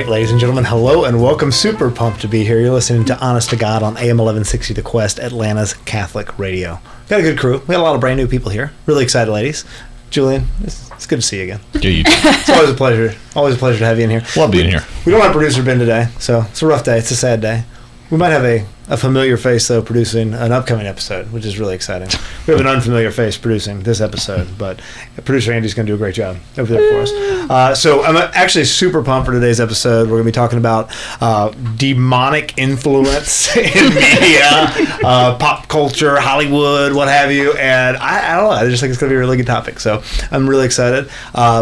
right, ladies and gentlemen, hello and welcome. Super pumped to be here. You're listening to Honest to God on AM 1160 The Quest, Atlanta's Catholic Radio. Got a good crew. We got a lot of brand new people here. Really excited, ladies. Julian, it's good to see you again. Yeah, you It's always a pleasure. Always a pleasure to have you in here. Love being here. We don't have producer Ben today, so it's a rough day. It's a sad day. We might have a familiar face, though, producing an upcoming episode, which is really exciting. We have an unfamiliar face producing this episode, but producer Andy's going to do a great job over there for us. So I'm actually super pumped for today's episode. We're going to be talking about demonic influence in media, pop culture, Hollywood, what have you. And I don't know. I just think it's going to be a really good topic. So I'm really excited.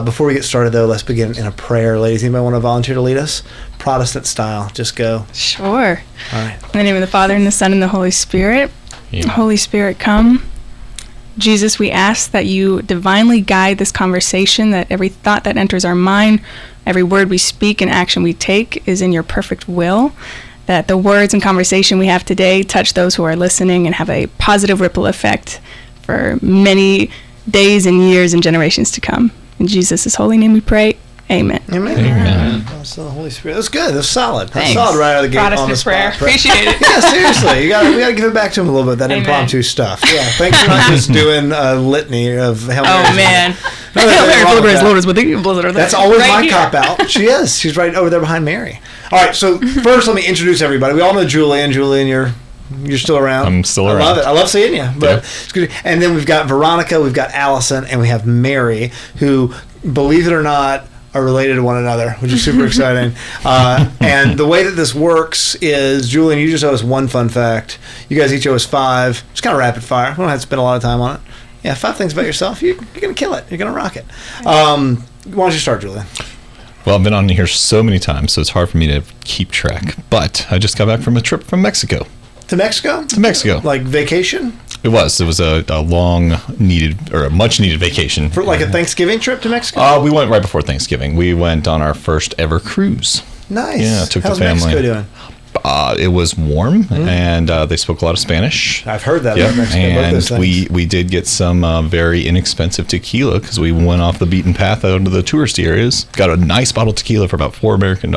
Before we get started, though, let's begin in a prayer. Ladies, anybody want to volunteer to lead us? Protestant style. Just go. Sure. All right. In the name of the Father, and the Son, and the Holy Spirit. Yeah. Holy Spirit, come. Jesus, we ask that you divinely guide this conversation, that every thought that enters our mind, every word we speak and action we take is in your perfect will, that the words and conversation we have today touch those who are listening and have a positive ripple effect for many days and years and generations to come. In Jesus' holy name we pray. Amen. Amen. Amen. So the Holy Spirit. That's good. That's solid. Thanks. That's solid right out of the gate Protestant on the spot. prayer. Appreciate it. Yeah, seriously. We got to give it back to him a little bit, that Amen. impromptu stuff. Yeah. Thanks for not just doing a litany of Hail Marys. Oh, man. No, Hail Mary, full of grace, that. Lord is with thee. Blessed are thou. That's always Right my here. cop-out. She is. She's right over there behind Mary. All right, so first let me introduce everybody. We all know Julian. Julian, you're still around. I'm still around. I love it. I love seeing you. But Yeah. it's good. And then we've got Veronica, we've got Allison, and we have Mary, who, believe it or not, are related to one another, which is super exciting. And the way that this works is, Julian, you just owe us one fun fact. You guys each owe us 5. It's kind of rapid fire. We don't have to spend a lot of time on it. Yeah, 5 things about yourself. You're going to kill it. You're going to rock it. Why don't you start, Julian? Well, I've been on here so many times, so it's hard for me to keep track. But I just got back from a trip from Mexico. To Mexico? To Mexico. Like vacation? It was a long needed, or a much needed vacation. For like a Thanksgiving trip to Mexico? We went right before Thanksgiving. We went on our first ever cruise. Nice. Yeah, took How's the family. Mexico doing? It was warm, and they spoke a lot of Spanish. I've heard that Yep. about Mexico. Both And those things. we did get some very inexpensive tequila because we went off the beaten path out into the touristy areas. Got a nice bottle of tequila for about $4 American.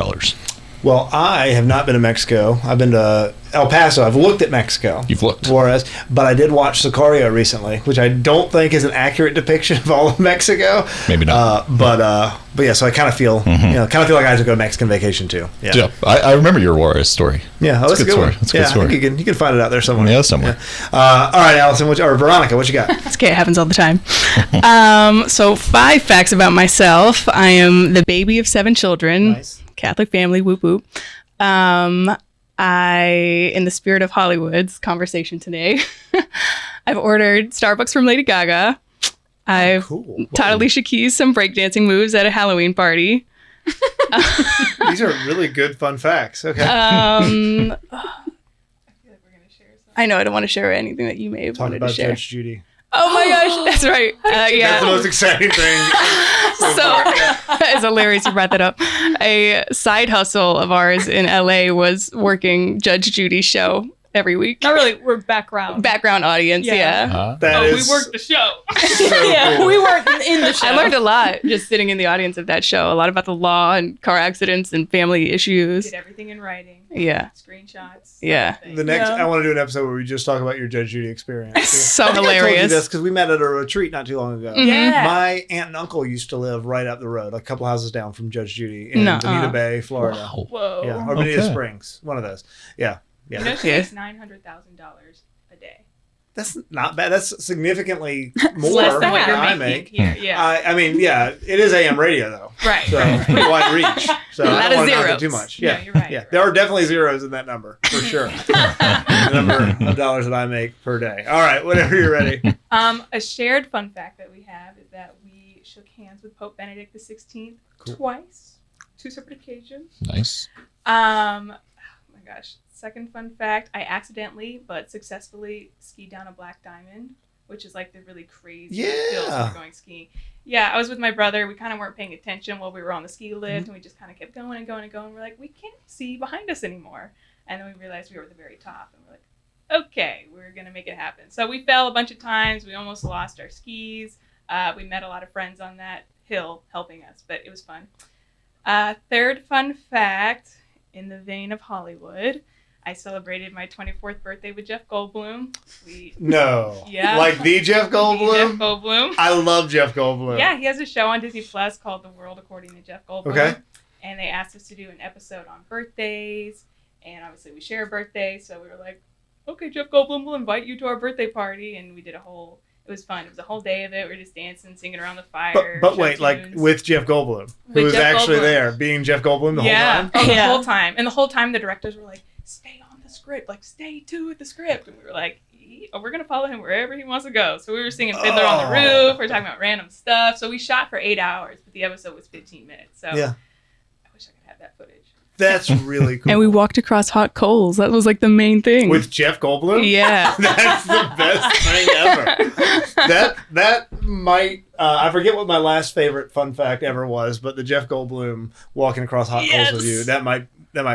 Well, I have not been to Mexico. I've been to El Paso. I've looked at Mexico. You've looked. Juarez, but I did watch Sicario recently, which I don't think is an accurate depiction of all of Mexico. Maybe not. But yeah, so I kind of feel, kind of feel like I have to go on Mexican vacation too. Yeah. Yeah, I remember your Juarez story. Yeah, That's that's a good story. one. That's a Yeah, good story. I think you can find it out there somewhere. Yeah, somewhere. All right, Allison, or Veronica, what you got? It's okay, it happens all the time. So 5 facts about myself. I am the baby of 7 children. Nice. Catholic family, whoop whoop. In the spirit of Hollywood's conversation today, I've ordered Starbucks from Lady Gaga. I've Cool. taught Alicia Keys some breakdancing moves at a Halloween party. These are really good, fun facts. Okay. I feel like we're gonna share something. I know I don't want to share anything that you may have Talk wanted about to share. Judge Judy. Oh my gosh, that's right. Yeah. That's the most exciting thing. So it's hilarious you brought that up. A side hustle of ours in LA was working Judge Judy's show every week. Not really. We're background. Background audience, yeah. That is We worked the show. so Yeah, cool. we weren't in the show. I learned a lot just sitting in the audience of that show. A lot about the law and car accidents and family issues. Did everything in writing. Yeah. Screenshots. Yeah. everything. The next, Yeah. I want to do an episode where we just talk about your Judge Judy experience. So I think I told you hilarious. this because we met at a retreat not too long ago. Mhm. Yeah. My aunt and uncle used to live right up the road, a couple houses down from Judge Judy in Nuh-uh. Bonita Bay, Florida. Wow. Whoa. Yeah, or Bonita Okay. Springs, one of those. Yeah, You know, yeah. she Yeah. makes $900,000 a day. That's not bad. That's significantly more Less than than what you're I making make. here. Yeah. I mean, yeah, it is AM radio though, right. so it's pretty wide reach. So A I lot don't of want to knock it zeros. too much. Yeah, Yeah, you're right, Yeah, you're there are definitely zeros in that number for sure. The number of dollars that I make per day. All right, whenever you're ready. A shared fun fact that we have is that we shook hands with Pope Benedict XVI Cool. twice, 2 separate occasions. Nice. Oh my gosh. Second fun fact, I accidentally but successfully skied down a black diamond, which is like the really crazy hills Yeah. for going skiing. Yeah, I was with my brother. We kind of weren't paying attention while we were on the ski lift, and we just kind of kept going and going and going. We're like, we can't see behind us anymore. And then we realized we were at the very top, and we're like, okay, we're going to make it happen. So we fell a bunch of times. We almost lost our skis. We met a lot of friends on that hill helping us, but it was fun. Third fun fact, in the vein of Hollywood, I celebrated my 24th birthday with Jeff Goldblum. No. Yeah. Like the Jeff Goldblum? Jeff Goldblum. I love Jeff Goldblum. Yeah, he has a show on Disney Plus called The World According to Jeff Goldblum. Okay. And they asked us to do an episode on birthdays. And obviously we share a birthday. So we were like, okay, Jeff Goldblum will invite you to our birthday party. And we did it was fun. It was a whole day of it. We were just dancing, singing around the fire. But wait, like with Jeff Goldblum, who was Jeff actually Goldblum. there, being Jeff Goldblum the whole time? Oh, the whole time. And the whole time the directors were like, stay on the script. Like, stay to the script. And we were like, we're going to follow him wherever he wants to go. So we were singing Fiddler on the Roof. We were talking about random stuff. So we shot for 8 hours, but the episode was 15 minutes. So yeah. I wish I could have that footage. That's really cool. And we walked across hot coals. That was like the main thing. With Jeff Goldblum? Yeah. That's the best thing ever. That might, I forget what my last favorite fun fact ever was, but the Jeff Goldblum walking across hot coals with you, that might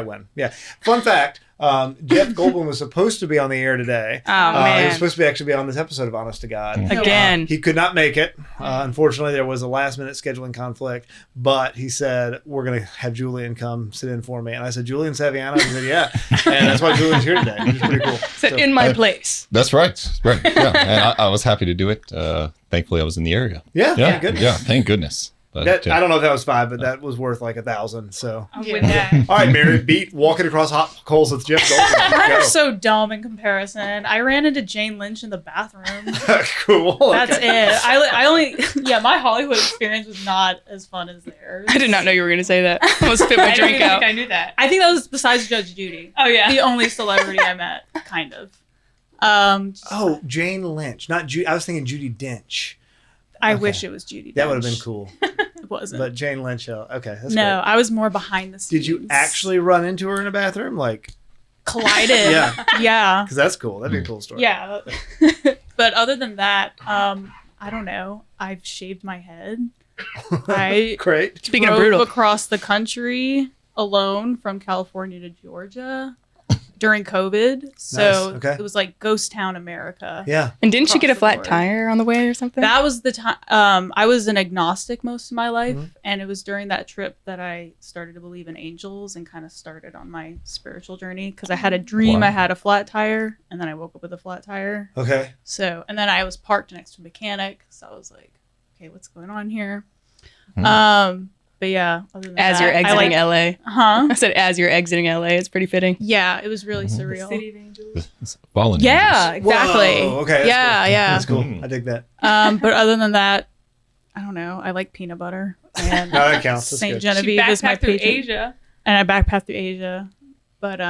win. Yeah. Fun fact, Jeff Goldblum was supposed to be on the air today. Oh, man. He was supposed to be actually be on this episode of Honest to God. Again. He could not make it. Unfortunately, there was a last minute scheduling conflict, but he said, we're going to have Julian come sit in for me. And I said, Julian Saviano? He said, yeah. And that's why Julian's here today, which is pretty cool. So, in my place. That's right. Right. Yeah. And I was happy to do it. Thankfully, I was in the area. Yeah. Yeah. Thank goodness. Yeah. Thank goodness. But, I don't know if that was 5, but that was worth like 1,000. So, I'm with that. all right, Mary, beat walking across hot coals with Jeff Goldblum. Mine Go. are so dumb in comparison. I ran into Jane Lynch in the bathroom. Cool. That's okay. it. I only my Hollywood experience was not as fun as theirs. I did not know you were going to say that. I almost spit my I didn't drink even out. think I knew that. I think that was besides Judge Judy. Oh, yeah. The only celebrity I met, kind of. Oh, Jane Lynch, not Judy. I was thinking Judi Dench. I Okay. wish it was Judy. That would have Dench. been cool. It wasn't. But Jane Lynch, okay, that's no, great. I was more behind the scenes. Did you actually run into her in a bathroom? Like, collided? Yeah. Yeah. because that's cool. That'd be a cool story. Yeah. But other than that, I don't know. I've shaved my head. I Great. Speaking of drove brutal. across the country alone from California to Georgia during COVID. So okay. it was like ghost town America. Yeah. And didn't you get a Across the flat board. tire on the way or something? That was the time. I was an agnostic most of my life, Mhm. and it was during that trip that I started to believe in angels and kind of started on my spiritual journey because I had a dream Wow. I had a flat tire, and then I woke up with a flat tire. Okay. So, and then I was parked next to a mechanic, so I was like, okay, what's going on here? Hmm. But yeah, other than As that, you're exiting LA. huh? I said, as you're exiting LA. It's pretty fitting. Yeah, it was really Mhm. surreal. City of Angels. It's fallen Yeah, angels. exactly. Whoa, okay. That's Yeah, cool. yeah. That's cool. Mhm. I dig that. But other than that, I don't know. I like peanut butter. And No, that counts. That's St. good. She Genevieve is my backpacked through patron. Asia. And I backpacked through Asia. But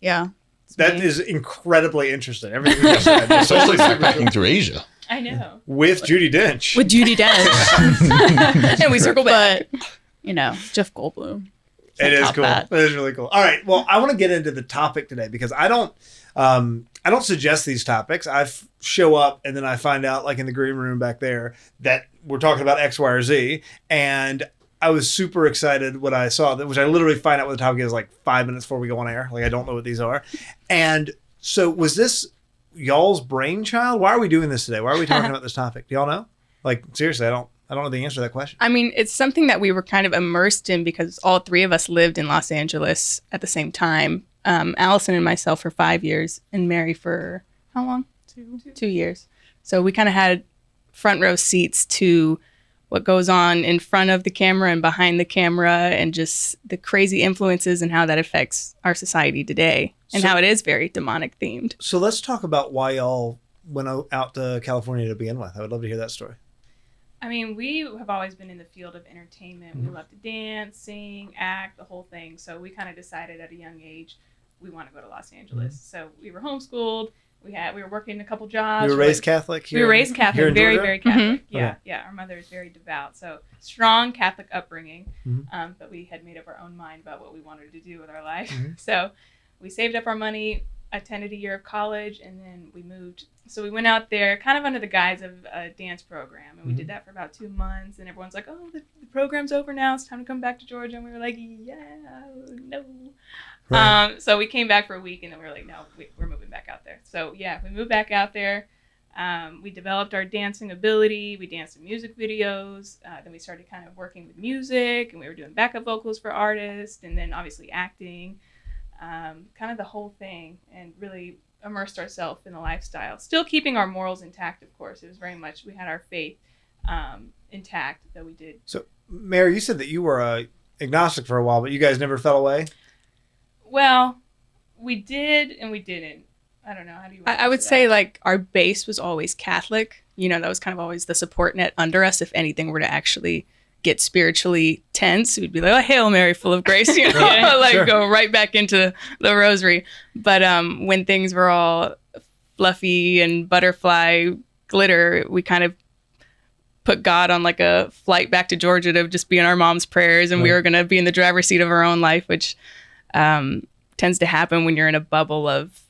yeah. it's That me. is incredibly interesting. Everything you just said. Especially backpacking through Asia. I know. With Judi Dench. with Judi Dench. And we circle back. But Jeff Goldblum. It Can't is top cool. that. That is really cool. All right. Well, I want to get into the topic today because I don't suggest these topics. Show up and then I find out, like in the green room back there, that we're talking about X, Y, or Z. And I was super excited when I saw that, which I literally find out what the topic is like 5 minutes before we go on air. Like I don't know what these are. And so was this y'all's brainchild? Why are we doing this today? Why are we talking about this topic? Do y'all know? Like seriously, I don't know the answer to that question. I mean, it's something that we were kind of immersed in because all three of us lived in Los Angeles at the same time. Allison and myself for 5 years, and Mary for how long? 2 years. So we kind of had front row seats to what goes on in front of the camera and behind the camera, and just the crazy influences and how that affects our society today, and So- how it is very demonic themed. So let's talk about why y'all went out to California to begin with. I would love to hear that story. I mean, we have always been in the field of entertainment. We love to dance, sing, act, the whole thing. So we kind of decided at a young age we want to go to Los Angeles. So we were homeschooled. We were working a couple jobs. You were We're raised like- Catholic here? We were raised here Catholic, in very, Georgia? very Catholic. Yeah, Okay. yeah. Our mother is very devout, so strong Catholic upbringing. Mhm. But we had made up our own mind about what we wanted to do with our life. Mhm. So we saved up our money, attended a year of college, and then we moved. So we went out there kind of under the guise of a dance program, and we did that for about 2 months. And everyone's like, "Oh, the program's over now. It's time to come back to Georgia." And we were like, "Yeah, no." Right. So we came back for a week, and then we were like, "No, we're moving back out there." So yeah, we moved back out there. We developed our dancing ability. We danced in music videos. Then we started kind of working with music, and we were doing backup vocals for artists, and then obviously acting, kind of the whole thing, and really immersed ourselves in the lifestyle. Still keeping our morals intact, of course. It was very much, we had our faith intact, that we did. So, Mary, you said that you were agnostic for a while, but you guys never fell away? Well, we did and we didn't. I don't know. How do you? I would say like our base was always Catholic. You know, that was kind of always the support net under us. If anything were to actually get spiritually tense, we'd be like, oh, Hail Mary, full of grace, you know, like Sure. go right back into the rosary. But when things were all fluffy and butterfly glitter, we kind of put God on like a flight back to Georgia to just be in our mom's prayers, and we were going to be in the driver's seat of our own life, which tends to happen when you're in a bubble of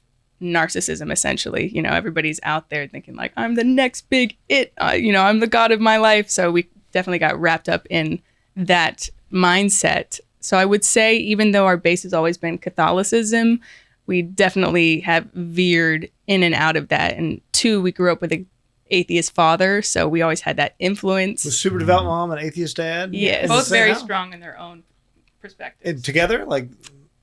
narcissism, essentially. You know, everybody's out there thinking like, I'm the next big you know, I'm the God of my life. So we definitely got wrapped up in that mindset. So I would say, even though our base has always been Catholicism, we definitely have veered in and out of that. And two, we grew up with an atheist father, so we always had that influence. Was super devout mom and atheist dad? Yes. In the Both same very house? strong in their own perspectives. And together? Like,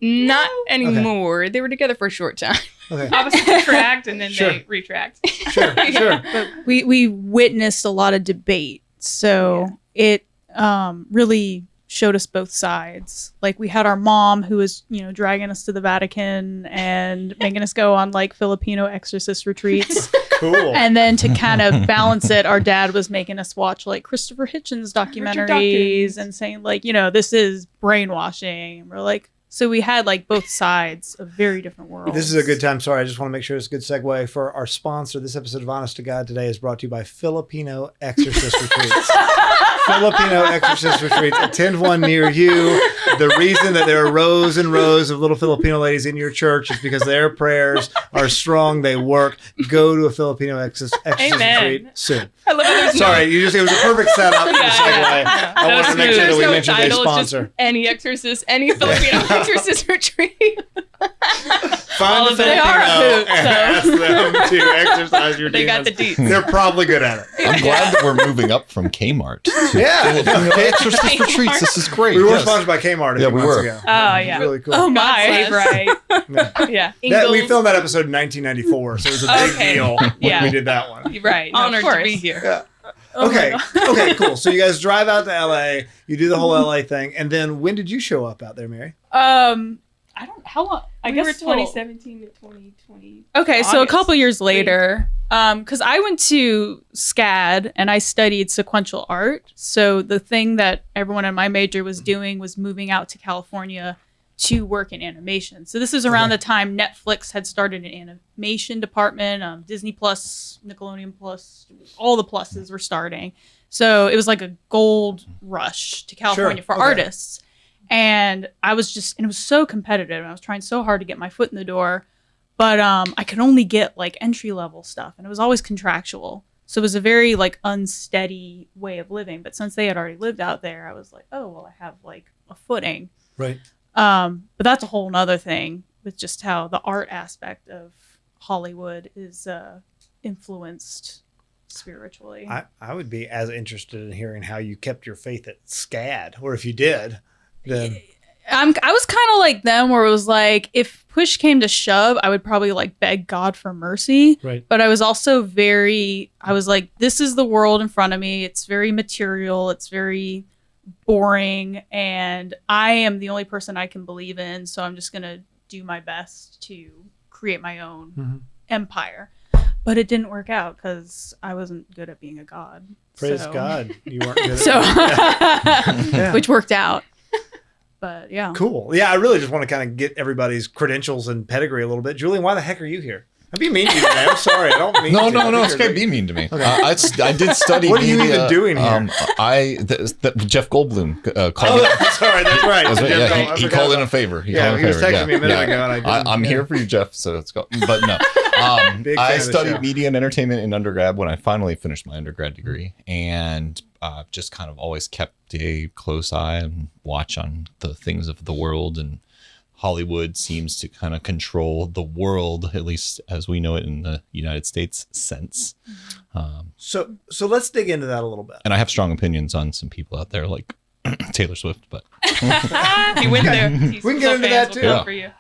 Not anymore. They were together for a short time. okay. Opposites attract, and then Sure. they retract. Sure, sure. We witnessed a lot of debate, so it really showed us both sides. Like, we had our mom who was, you know, dragging us to the Vatican and making us go on like Filipino exorcist retreats. Cool. And then to kind of balance it, our dad was making us watch like Christopher Hitchens documentaries Dawkins. and saying like, you know, this is brainwashing. And we're like, so we had like both sides of very different worlds. This is a good time. Sorry, I just want to make sure it's a good segue for our sponsor. This episode of Honest to God Today is brought to you by Filipino Exorcist Retreats. Filipino Exorcist Retreats. Attend one near you. The reason that there are rows and rows of little Filipino ladies in your church is because their prayers are strong. They work. Go to a Filipino Exorcist Amen. Retreat soon. I love it. Sorry, it was a perfect setup for the segue. I wanted to make sure that we mentioned a sponsor. Any exorcist, any Filipino exorcist retreat. Find a of them are a Filipino hoot, and ask them to exercise your They got demons. the deets. They're probably good at it. I'm glad that we're moving up from Kmart to Yeah. Filipino exorcist retreats. This is great. We were Yes. sponsored by Kmart a Yeah, few we months were. ago. Oh, yeah. Really cool. Oh My my. right. Yeah. Yeah. We filmed that episode in 1994, so it was a big Okay. deal when Yeah. we did that one. Right. No, of Honored to course. be here. Yeah. Oh my Okay. God. Okay, cool. So you guys drive out to LA, you do the whole LA thing, and then when did you show up out there, Mary? I don't, how long? I We guess were well, 2017 to 2020. Okay, so a August. couple years later, because I went to SCAD and I studied sequential art. So the thing that everyone in my major was doing was moving out to California to work in animation. So this is around the time Netflix had started an animation department, Disney Plus, Nickelodeon Plus, all the pluses were starting. So it was like a gold rush to California for okay. artists. And I was just, and it was so competitive. And I was trying so hard to get my foot in the door. But I could only get like entry level stuff. And it was always contractual. So it was a very like unsteady way of living. But since they had already lived out there, I was like, oh, well, I have like a footing. Right. But that's a whole nother thing with just how the art aspect of Hollywood is influenced spiritually. I would be as interested in hearing how you kept your faith at SCAD, or if you did, then I was kind of like them, where it was like, if push came to shove, I would probably like beg God for mercy. right. But I was also I was like, this is the world in front of me. It's very material. It's very boring. And I am the only person I can believe in. So I'm just going to do my best to create my own empire. But it didn't work out because I wasn't good at being a god. Praise So- God, you weren't good at So, Yeah. which worked out. But yeah. Cool. Yeah, I really just want to kind of get everybody's credentials and pedigree a little bit. Julian, why the heck are you here? I'm being mean to you today. I'm sorry. I don't mean No, to. no, no. I It's think okay. you're- Be mean to me. Okay. I did study. What are you media, even doing here? Jeff Goldblum Oh, called. sorry. That's right. That's right, Jeff yeah, Goldblum. I he forgot called in about- a favor. Yeah, called he was in a favor. texting me a minute ago, and I didn't- I'm yeah. here for you, Jeff. So it's go. But no, Big fan I of the studied show. media and entertainment in undergrad when I finally finished my undergrad degree, and just kind of always kept a close eye and watch on the things of the world and Hollywood seems to kind of control the world, at least as we know it in the United States sense. So let's dig into that a little bit. And I have strong opinions on some people out there like Taylor Swift, but He went there. We can get into that too. Come for you.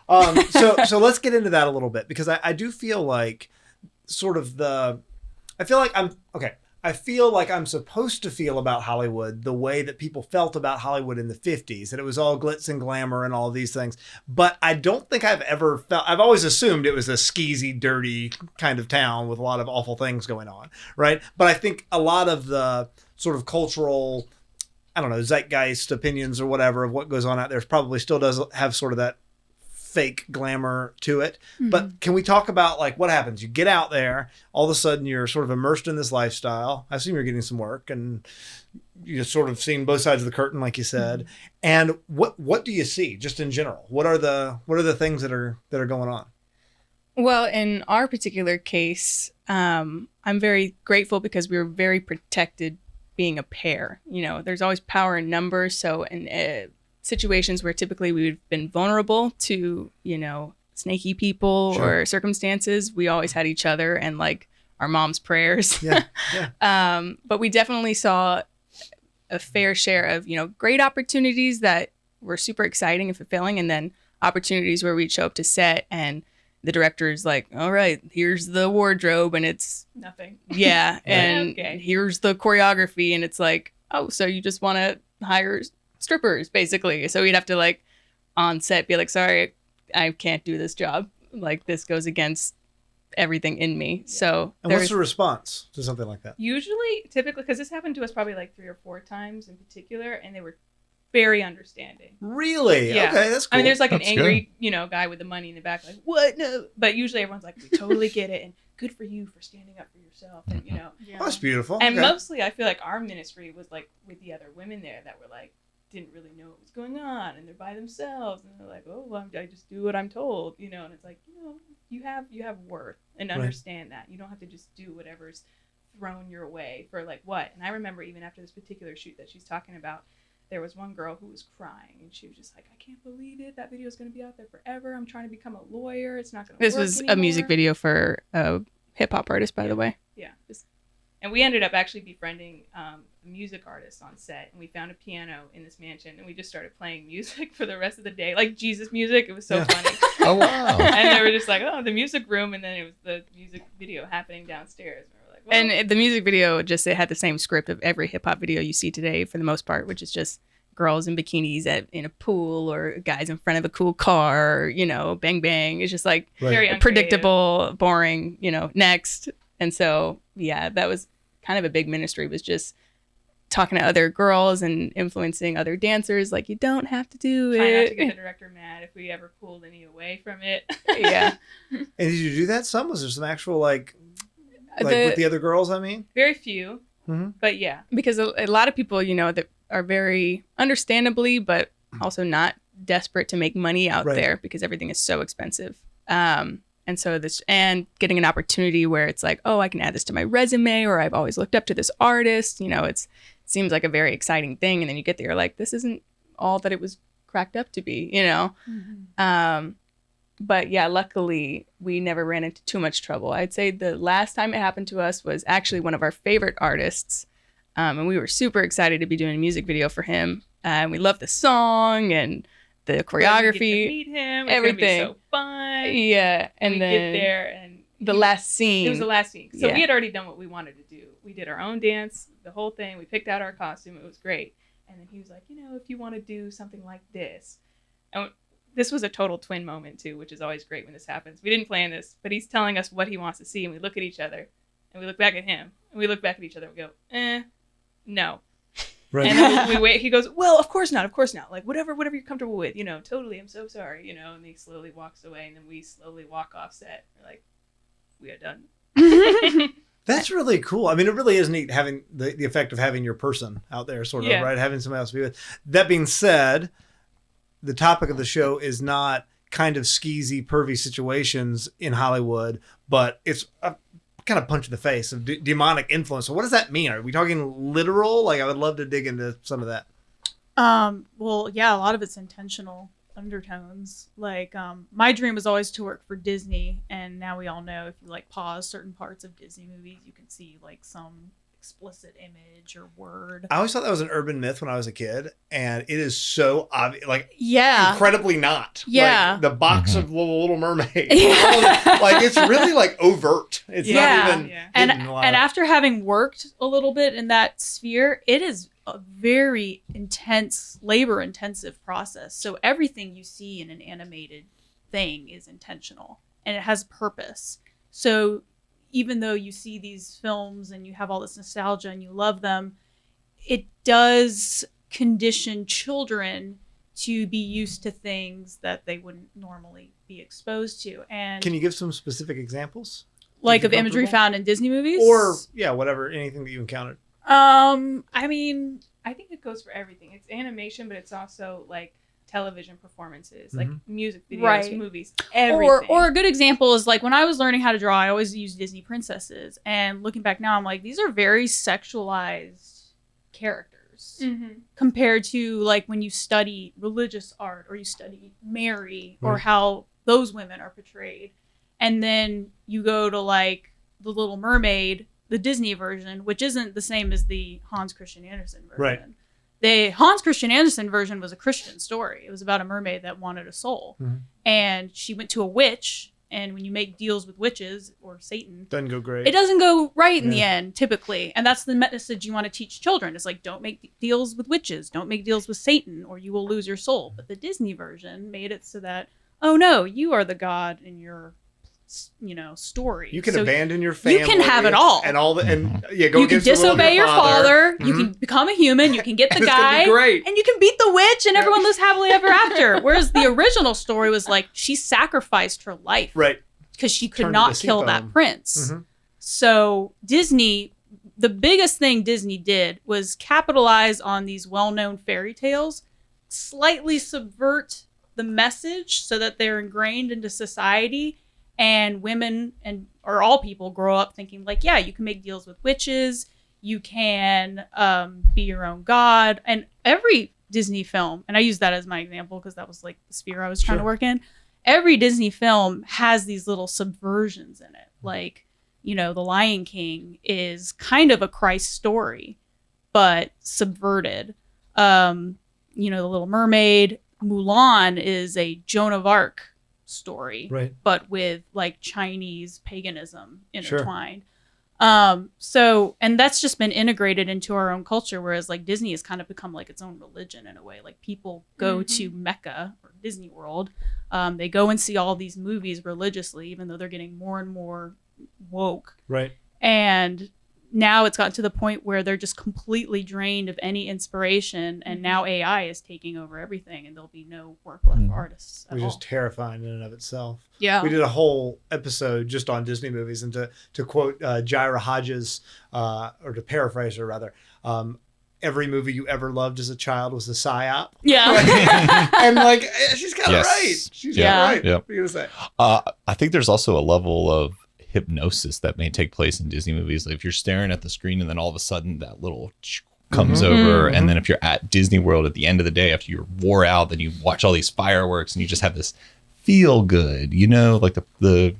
So let's get into that a little bit, because I do feel like I feel like I'm supposed to feel about Hollywood the way that people felt about Hollywood in the 50s, that it was all glitz and glamour and all these things. But I don't think I've ever felt, I've always assumed it was a skeezy, dirty kind of town with a lot of awful things going on, right? But I think a lot of the sort of cultural, I don't know, zeitgeist opinions or whatever of what goes on out there probably still does have sort of that fake glamour to it. But can we talk about like what happens? You get out there, all of a sudden you're sort of immersed in this lifestyle. I assume you're getting some work and you're sort of seeing both sides of the curtain, like you said. And what do you see just in general? What are the things that are going on? Well, in our particular case, I'm very grateful because we were very protected being a pair. You know, there's always power in numbers. So in situations where typically we've been vulnerable to, you know, snaky people or circumstances, we always had each other and like our mom's prayers. But we definitely saw a fair share of, you know, great opportunities that were super exciting and fulfilling, and then opportunities where we'd show up to set and the director's like, all right, here's the wardrobe and it's Nothing. and here's the choreography and it's like, oh, so you just want to hire strippers basically. So we'd have to like on set be like, sorry, I can't do this job. Like this goes against everything in me. So and what's the response to something like that? Usually, typically, because this happened to us probably like 3 or 4 times in particular, and they were very understanding. Really? Yeah. Okay, that's cool. I mean, there's like That's an angry, good. you know, guy with the money in the back, like, what? No. But usually everyone's like, we totally get it, and good for you for standing up for yourself, and you know. Oh, that's beautiful. And Okay. mostly, I feel like our ministry was like with the other women there that were like, didn't really know what was going on, and they're by themselves, and they're like, oh, well, I just do what I'm told, you know. And it's like, you know, you have worth, and understand that you don't have to just do whatever's thrown your way for like what. And I remember even after this particular shoot that she's talking about, there was one girl who was crying, and she was just like, I can't believe it. That video is going to be out there forever. I'm trying to become a lawyer. It's not going to work This was anymore. a music video for a hip hop artist, by the way. Yeah. And we ended up actually befriending a music artist on set, and we found a piano in this mansion, and we just started playing music for the rest of the day, like Jesus music. It was so funny. Oh, wow. And they were just like, oh, the music room, and then it was the music video happening downstairs. And we were like, well, And the music video it had the same script of every hip hop video you see today for the most part, which is just girls in bikinis in a pool or guys in front of a cool car, or, you know, bang bang. It's just like very uncreative. predictable, boring, you know, next. And so, yeah, that was kind of a big ministry, was just talking to other girls and influencing other dancers. Like, you don't have to do try not it. to get the director mad if we ever pulled any away from it. Yeah. And did you do that some? Was there some actual like with the other girls, I mean? Very few, but yeah. Because a lot of people, you know, that are very understandably, but also not desperate to make money out there because everything is so expensive. And so getting an opportunity where it's like, oh, I can add this to my resume, or I've always looked up to this artist, you know, it seems like a very exciting thing. And then you get there, like, this isn't all that it was cracked up to be, you know? But yeah, luckily we never ran into too much trouble. I'd say the last time it happened to us was actually one of our favorite artists. And we were super excited to be doing a music video for him. And we loved the song and the choreography, We get to meet him. It's everything. gonna be so fun. Yeah. And we then get there, and the last scene. it was the last scene. So Yeah. we had already done what we wanted to do. We did our own dance, the whole thing. We picked out our costume. It was great. And then he was like, you know, if you want to do something like this. And this was a total twin moment too, which is always great when this happens. We didn't plan this, but he's telling us what he wants to see, and we look at each other, and we look back at him, and we look back at each other and we go, no. Right. And then we wait. He goes, well, of course not. Like, whatever you're comfortable with, you know, totally. I'm so sorry, you know. And he slowly walks away, and then we slowly walk off set. We're like, we are done. That's really cool. I mean, it really is neat having the effect of having your person out there, sort of, right? Having somebody else to be with. That being said, the topic of the show is not kind of skeezy, pervy situations in Hollywood, but it's a kind of punch in the face of demonic influence. So what does that mean? Are we talking literal? Like, I would love to dig into some of that. Well, yeah, a lot of it's intentional. undertones. Like, my dream was always to work for Disney, and now we all know if you like pause certain parts of Disney movies, you can see like some explicit image or word. I always thought that was an urban myth when I was a kid, and it is so obvious, like Yeah. incredibly not. Yeah. Like, the box of Little Mermaid. All of like it's really like overt. It's Yeah. not even. Yeah. hidden a lot And of- after having worked a little bit in that sphere, it is a very intense, labor-intensive process. So everything you see in an animated thing is intentional, and it has purpose. So even though you see these films and you have all this nostalgia and you love them, it does condition children to be used to things that they wouldn't normally be exposed to. And Can you give some specific examples? like you of imagery comfortable? found in Disney movies? Or yeah, whatever, anything that you encountered. I mean, I think it goes for everything. It's animation, but it's also like television performances, like music videos, Right. movies, everything. or a good example is like when I was learning how to draw, I always used Disney princesses. And looking back now, I'm like, these are very sexualized characters Mhm. compared to like when you study religious art or you study Mary or Right. how those women are portrayed. And then you go to like The Little Mermaid, the Disney version, which isn't the same as the Hans Christian Andersen version. Right. The Hans Christian Andersen version was a Christian story. It was about a mermaid that wanted a soul. Mhm. And she went to a witch. And when you make deals with witches or Satan, Doesn't go great. it doesn't go right in the Yeah. end, typically. And that's the message you want to teach children. It's like, don't make deals with witches. Don't make deals with Satan or you will lose your soul. But the Disney version made it so that, oh no, you are the god in your, story. You can So abandon your family. you can have it all. and all the and yeah, go you can against the will of disobey your father. You Mhm. can become a human. You can get the And it's gonna guy. be great. And you can beat the witch and everyone lives happily ever after. Whereas the original story was like, she sacrificed her life Right. because she could Turned not into sea kill foam. that prince. Mhm. So Disney, the biggest thing Disney did was capitalize on these well-known fairy tales, slightly subvert the message so that they're ingrained into society, and women or all people grow up thinking like, yeah, you can make deals with witches, you can be your own god. And every Disney film, and I use that as my example because that was like the sphere I was trying to Sure. work in, every Disney film has these little subversions in it. Like, The Lion King is kind of a Christ story, but subverted. The Little Mermaid, Mulan is a Joan of Arc story, Right. but with like Chinese paganism Sure. intertwined. And that's just been integrated into our own culture, whereas like Disney has kind of become like its own religion in a way. Like people go to Mecca or Disney World, they go and see all these movies religiously, even though they're getting more and more woke. Right. And now it's gotten to the point where they're just completely drained of any inspiration, and now AI is taking over everything, and there'll be no work left for artists at Which all. is terrifying in and of itself. Yeah. We did a whole episode just on Disney movies, and to quote Jaira Hodges, or to paraphrase her rather, every movie you ever loved as a child was a psyop. Yeah. And like, she's kind of Yes. right. She's Yeah. kind of right. Yep. What are you gonna say? I think there's also a level of hypnosis that may take place in Disney movies. Like if you're staring at the screen and then all of a sudden that little comes over, and then if you're at Disney World at the end of the day after you're wore out, then you watch all these fireworks and you just have this feel good, like the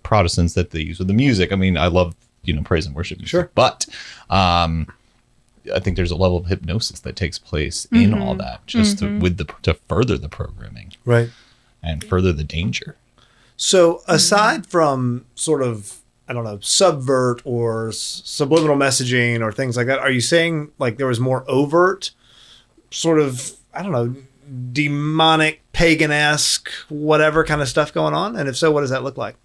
Protestants that they use with the music. I mean, I love praise and worship music, Sure. but I think there's a level of hypnosis that takes place in all that, just to further the programming Right. and further the danger. So aside from sort of, I don't know, subvert or subliminal messaging or things like that, are you saying like there was more overt sort of, I don't know, demonic, pagan-esque, whatever kind of stuff going on? And if so, what does that look like?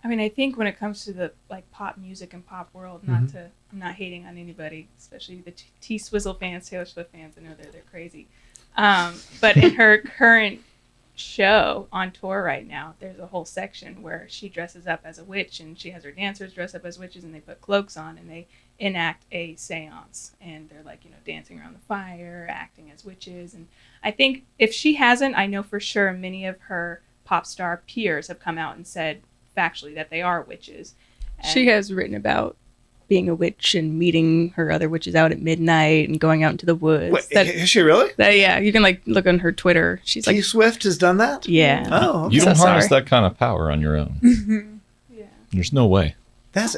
I mean, I think when it comes to the like pop music and pop world, I'm not hating on anybody, especially the T-Swizzle fans, Taylor Swift fans. I know they're crazy. But in her current show on tour right now, there's a whole section where she dresses up as a witch, and she has her dancers dress up as witches, and they put cloaks on and they enact a seance, and they're like, dancing around the fire, acting as witches. And I think if she hasn't, I know for sure many of her pop star peers have come out and said factually that they are witches. And She has written about being a witch and meeting her other witches out at midnight and going out into the woods. Wait, is she really? Yeah, you can like look on her Twitter. She's like, T Swift has done that? yeah. Oh, okay. You don't So harness sorry. that kind of power on your own. Yeah. There's no way. That's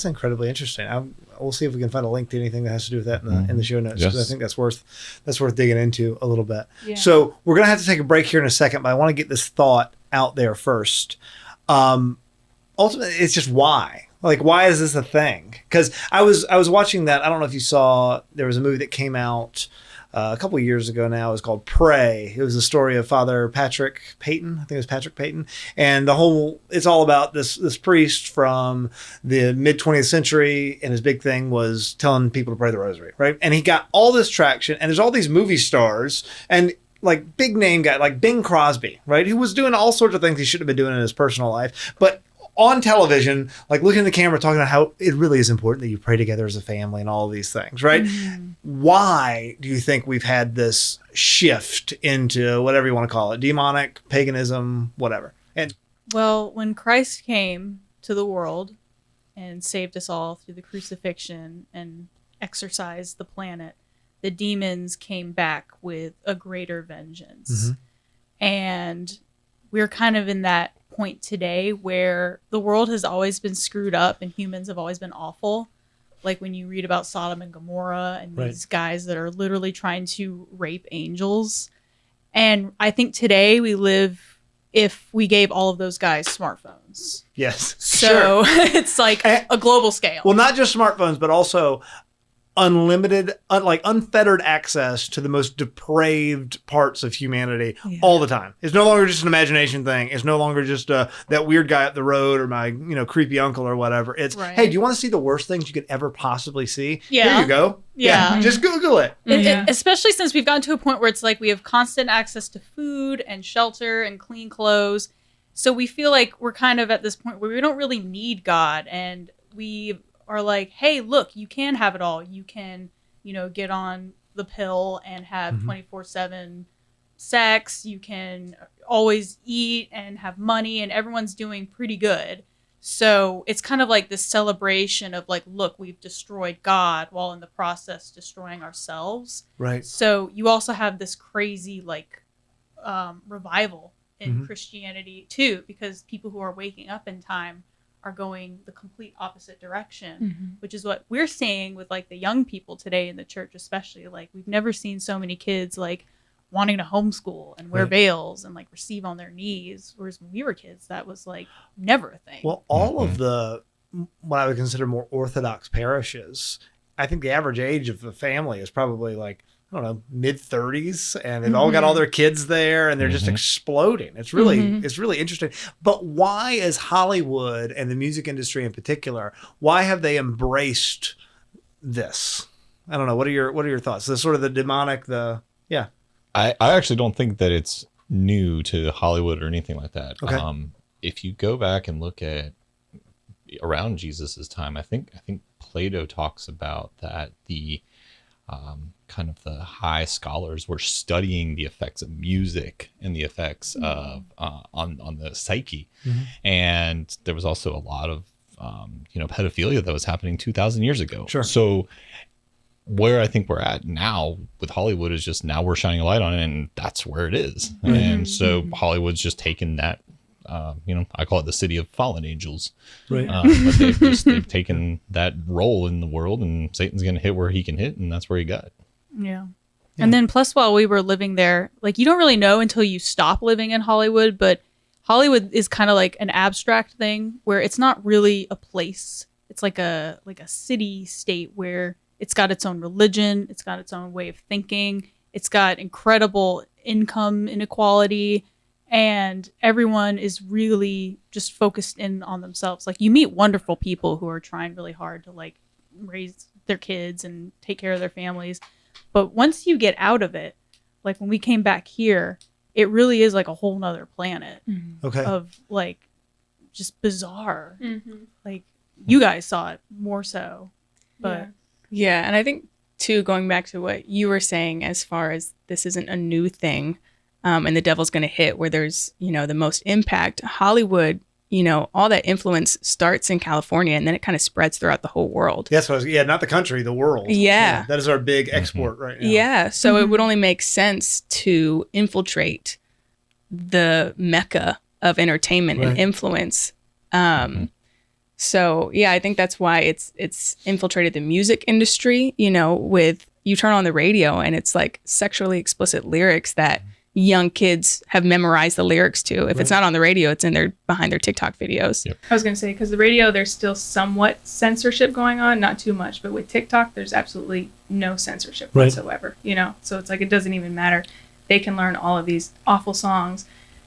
incredibly interesting. We'll see if we can find a link to anything that has to do with that in the show notes. 'Cause Yes. I think that's worth digging into a little bit. Yeah. So we're gonna have to take a break here in a second, but I want to get this thought out there first. Ultimately, it's just why. Like, why is this a thing? Because I was watching that. I don't know if you saw. There was a movie that came out a couple of years ago now. It was called Pray. It was the story of Father Patrick Peyton. I think it was Patrick Peyton. And it's all about this priest from the mid 20th century. And his big thing was telling people to pray the rosary, right? And he got all this traction. And there's all these movie stars and like big name guy, like Bing Crosby, right? Who was doing all sorts of things he shouldn't have been doing in his personal life. But on television, like looking at the camera, talking about how it really is important that you pray together as a family and all of these things, right? Mm-hmm. Why do you think we've had this shift into whatever you want to call it, demonic, paganism, whatever? And Well, when Christ came to the world and saved us all through the crucifixion and exorcised the planet, the demons came back with a greater vengeance. Mm-hmm. And we're kind of in that point today where the world has always been screwed up and humans have always been awful. Like when you read about Sodom and Gomorrah and these guys that are literally trying to rape angels. And I think today we live if we gave all of those guys smartphones. yes, So sure. it's like a global scale. Well, not just smartphones, but also unlimited, unfettered access to the most depraved parts of humanity all the time. It's no longer just an imagination thing. It's no longer just that weird guy up the road or my creepy uncle or whatever. It's hey, do you want to see the worst things you could ever possibly see? Yeah. Here you go. Yeah. Just Google it. Especially since we've gotten to a point where it's like we have constant access to food and shelter and clean clothes. So we feel like we're kind of at this point where we don't really need God, and we are like, hey, look, you can have it all. You can, get on the pill and have 24/7 sex. You can always eat and have money, and everyone's doing pretty good. So it's kind of like this celebration of like, look, we've destroyed God while in the process destroying ourselves. Right. So you also have this crazy like revival in Christianity too, because people who are waking up in time are going the complete opposite direction, which is what we're seeing with like the young people today in the church, especially. Like we've never seen so many kids like wanting to homeschool and wear veils and like receive on their knees. Whereas when we were kids, that was like never a thing. Well, all of the, what I would consider more orthodox parishes, I think the average age of the family is probably like, I don't know, mid 30s, and they've all got all their kids there, and they're just exploding. It's really interesting. But why is Hollywood and the music industry in particular, why have they embraced this? I don't know. What are your thoughts? The sort of the demonic, I actually don't think that it's new to Hollywood or anything like that. Okay. If you go back and look at around Jesus's time, I think Plato talks about that the kind of the high scholars were studying the effects of music and the effects of on the psyche, and there was also a lot of pedophilia that was happening 2,000 years ago. Sure. So where I think we're at now with Hollywood is just now we're shining a light on it, and that's where it is. And so Hollywood's just taken that. I call it the city of fallen angels. Right. But they've taken that role in the world, and Satan's going to hit where he can hit, and that's where he got. Yeah. And then plus while we were living there, like you don't really know until you stop living in Hollywood, but Hollywood is kind of like an abstract thing where it's not really a place. It's like a city state where it's got its own religion, it's got its own way of thinking, it's got incredible income inequality, and everyone is really just focused in on themselves. Like you meet wonderful people who are trying really hard to like raise their kids and take care of their families. But once you get out of it, like when we came back here, it really is like a whole nother planet of like just bizarre. Like you guys saw it more so, but yeah. And I think too, going back to what you were saying, as far as this isn't a new thing, and the devil's going to hit where there's, the most impact. Hollywood, all that influence starts in California and then it kind of spreads throughout the whole world. Yes, not the country, the world. Yeah. That is our big export right now. Yeah. So it would only make sense to infiltrate the mecca of entertainment and influence. So yeah, I think that's why it's infiltrated the music industry, with you turn on the radio and it's like sexually explicit lyrics that young kids have memorized the lyrics to. If it's not on the radio, it's behind their TikTok videos. Yep. I was going to say, because the radio, there's still somewhat censorship going on, not too much, but with TikTok, there's absolutely no censorship whatsoever, So it's like, it doesn't even matter. They can learn all of these awful songs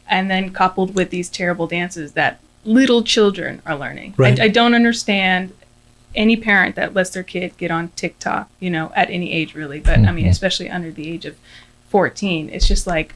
and then coupled with these terrible dances that little children are learning. Right. I don't understand any parent that lets their kid get on TikTok, at any age really, but I mean, especially under the age of 14, it's just like,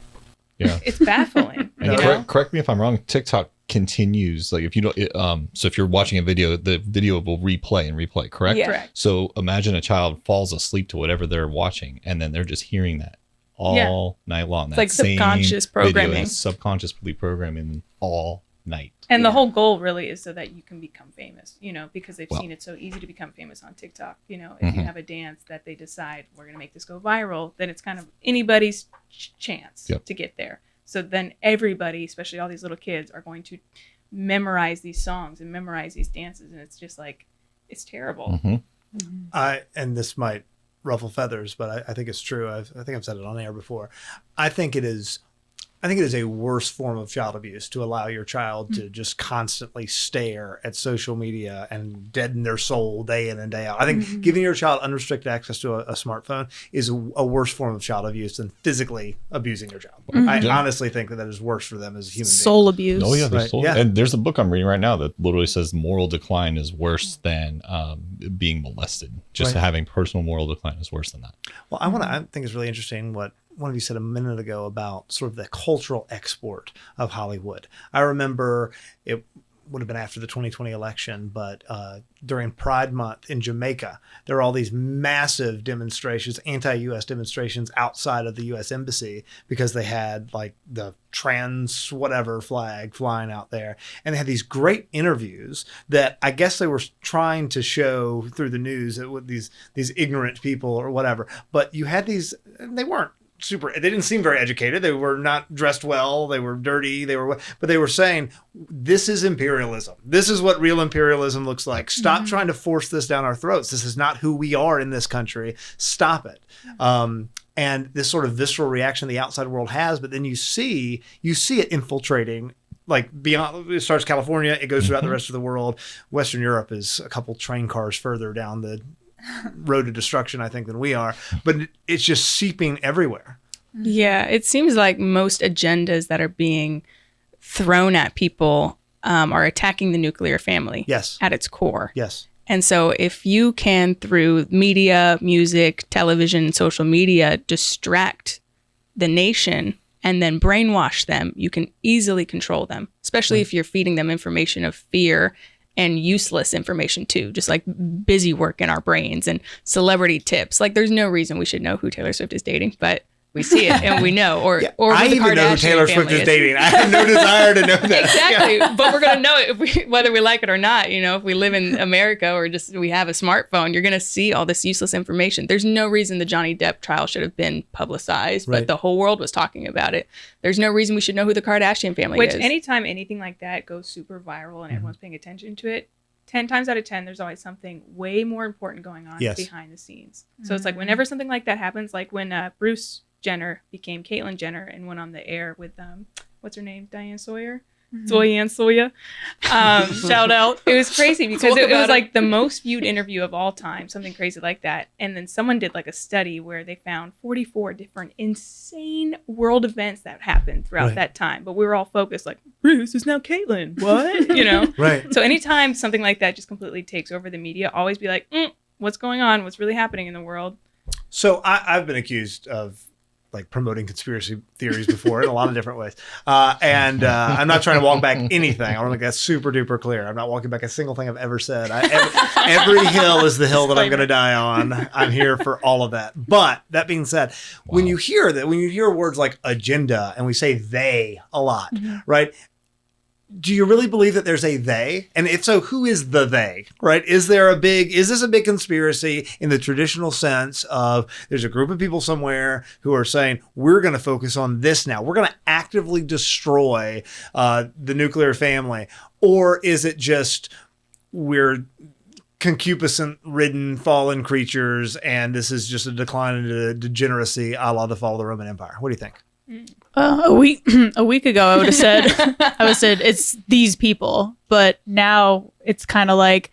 it's baffling. And correct me if I'm wrong, TikTok continues, like if you don't, so if you're watching a video, the video will replay, correct? Yeah. Correct. So imagine a child falls asleep to whatever they're watching, and then they're just hearing that all night long. It's like subconscious programming. Subconsciously programming all night. And the whole goal really is so that you can become famous, because they've seen it so easy to become famous on TikTok. If you have a dance that they decide we're going to make this go viral, then it's kind of anybody's chance to get there. So then everybody, especially all these little kids, are going to memorize these songs and memorize these dances. And it's just like, it's terrible. And this might ruffle feathers, but I think it's true. I think I've said it on air before. I think it is a worse form of child abuse to allow your child to just constantly stare at social media and deaden their soul day in and day out. I think giving your child unrestricted access to a smartphone is a worse form of child abuse than physically abusing your child. I honestly think that is worse for them as human beings. Soul abuse. Oh yeah, Right. And there's a book I'm reading right now that literally says moral decline is worse than being molested. Just having personal moral decline is worse than that. Well, I think it's really interesting what one of you said a minute ago about sort of the cultural export of Hollywood. I remember it would have been after the 2020 election, but during Pride Month in Jamaica, there were all these massive demonstrations, anti-U.S. demonstrations outside of the U.S. Embassy because they had like the trans whatever flag flying out there. And they had these great interviews that I guess they were trying to show through the news with these ignorant people or whatever. But you had these, they weren't they didn't seem very educated. They were not dressed well. They were dirty. But they were saying, this is imperialism. This is what real imperialism looks like. Stop trying to force this down our throats. This is not who we are in this country. Stop it. And this sort of visceral reaction the outside world has, but then you see it infiltrating like beyond. It starts California. It goes throughout the rest of the world. Western Europe is a couple train cars further down the road to destruction, I think, than we are, but it's just seeping everywhere. Yeah, it seems like most agendas that are being thrown at people are attacking the nuclear family. Yes. At its core. Yes. And so if you can, through media, music, television, social media, distract the nation and then brainwash them, you can easily control them, especially if you're feeding them information of fear and useless information too, just like busy work in our brains and celebrity tips. Like there's no reason we should know who Taylor Swift is dating, but we see it and we know. Or I who the even know who Kardashian Taylor Swift family is dating. I have no desire to know that. Exactly. But we're going to know it whether we like it or not. If we live in America or just we have a smartphone, you're going to see all this useless information. There's no reason the Johnny Depp trial should have been publicized, but the whole world was talking about it. There's no reason we should know who the Kardashian family is. Which anytime anything like that goes super viral and everyone's paying attention to it, 10 times out of 10, there's always something way more important going on behind the scenes. So it's like whenever something like that happens, like when Bruce Jenner became Caitlyn Jenner and went on the air with what's her name, Diane Sawyer, Zoyan Soya. Shout out! It was crazy because it was like the most viewed interview of all time, something crazy like that. And then someone did like a study where they found 44 different insane world events that happened throughout that time. But we were all focused like Bruce is now Caitlyn. What? Right. So anytime something like that just completely takes over the media, always be like, what's going on? What's really happening in the world? So I've been accused of like promoting conspiracy theories before in a lot of different ways. And I'm not trying to walk back anything. I want to make that super duper clear. I'm not walking back a single thing I've ever said. Every hill is the hill that I'm going to die on. I'm here for all of that. But that being said, when you hear words like agenda and we say they a lot, right? do you really believe that there's a they? And if so, who is the they, right? Is this a big conspiracy in the traditional sense of there's a group of people somewhere who are saying, we're going to focus on this now. We're going to actively destroy the nuclear family. Or is it just we're concupiscent-ridden fallen creatures and this is just a decline into degeneracy a la the fall of the Roman Empire? What do you think? A week ago, I would have said it's these people, but now it's kind of like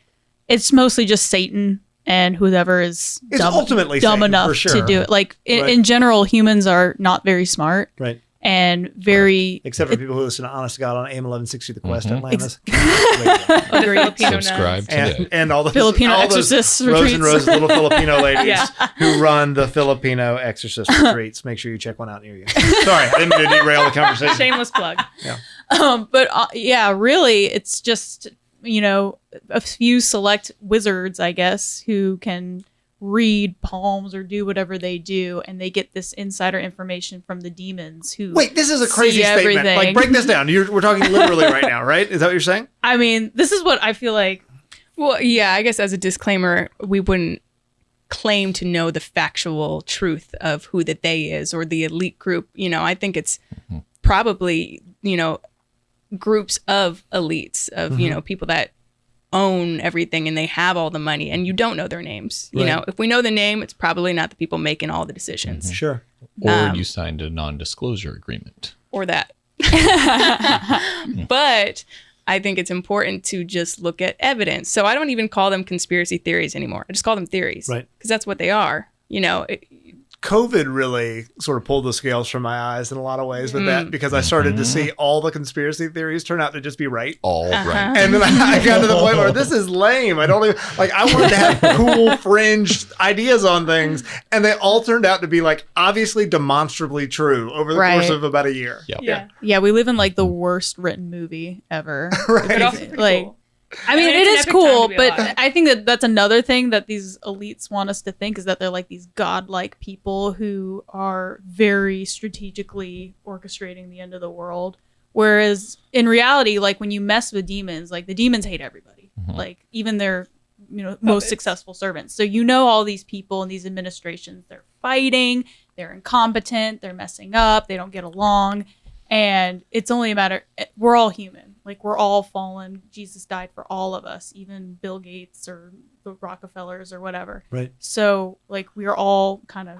it's mostly just Satan and whoever is ultimately dumb Satan, enough for sure. to do it. Like Right. in general, humans are not very smart, Right. and very Except for people who listen to Honest to God on AM 1160 The Quest, Mhm. Atlantis. The Filipino Subscribe nuns. today. And all the Filipino all those exorcist Rose and retreats. Rose, little Filipino ladies Yeah. who run the Filipino exorcist retreats. Make sure you check one out near you. Sorry, I didn't mean to derail the conversation. Shameless plug. But yeah, really, it's just, a few select wizards, I guess, who can read palms or do whatever they do, and they get this insider information from the demons who Wait, this is a crazy see statement. everything. Like, break this down. We're talking literally right now, right? Is that what you're saying? I mean, this is what I feel like. Well, yeah, I guess as a disclaimer, we wouldn't claim to know the factual truth of who the they is or the elite group. I think it's probably, groups of elites, of, people that own everything and they have all the money and you don't know their names. Right. If we know the name, it's probably not the people making all the decisions Sure. Or you signed a non-disclosure agreement. or that. But I think it's important to just look at evidence. So I don't even call them conspiracy theories anymore. I just call them theories. Right. Because that's what they are. COVID really sort of pulled the scales from my eyes in a lot of ways with that, because I started to see all the conspiracy theories turn out to just be right. All right. And then I got to the point where this is lame. I don't even I wanted to have cool fringe ideas on things, and they all turned out to be obviously demonstrably true over the course Right. of about a year. Yeah. Yeah. Yeah, we live in the worst written movie ever. But also pretty cool. I mean, And it it's is an epic time cool, to be but alive. I think that's another thing that these elites want us to think is that they're these godlike people who are very strategically orchestrating the end of the world. Whereas in reality, when you mess with demons, the demons hate everybody, even their most successful servants. So all these people in these administrations, they're fighting, they're incompetent, they're messing up, they don't get along, and it's only a matter. We're all human. We're all fallen. Jesus died for all of us, even Bill Gates or the Rockefellers or whatever. Right. So, we are all kind of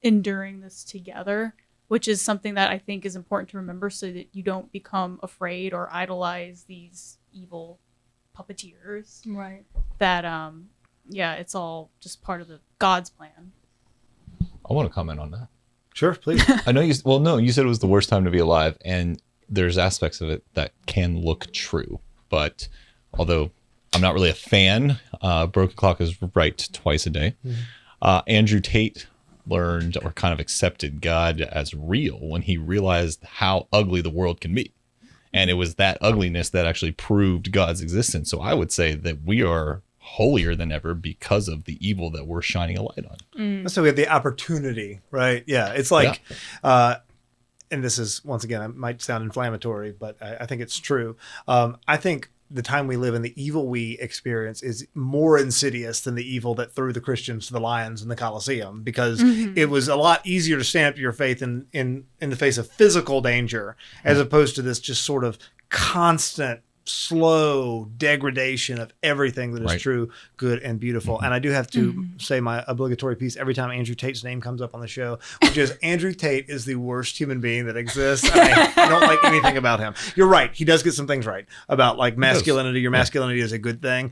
enduring this together, which is something that I think is important to remember so that you don't become afraid or idolize these evil puppeteers. Right. That, it's all just part of God's plan. I want to comment on that. Sure, please. I know you said it was the worst time to be alive, and there's aspects of it that can look true. But although I'm not really a fan, Broken Clock is right twice a day. Andrew Tate learned or kind of accepted God as real when he realized how ugly the world can be. And it was that ugliness that actually proved God's existence. So I would say that we are holier than ever because of the evil that we're shining a light on. So we have the opportunity, right? Yeah. It's and this is, once again, it might sound inflammatory, but I think it's true. I think the time we live in, the evil we experience is more insidious than the evil that threw the Christians to the lions in the Colosseum, because it was a lot easier to stand up to your faith in the face of physical danger, as opposed to this just sort of constant, slow degradation of everything that is Right. true, good, and beautiful. And I do have to say my obligatory piece every time Andrew Tate's name comes up on the show, which is Andrew Tate is the worst human being that exists. I don't like anything about him. You're right. He does get some things right about masculinity. Your masculinity is a good thing.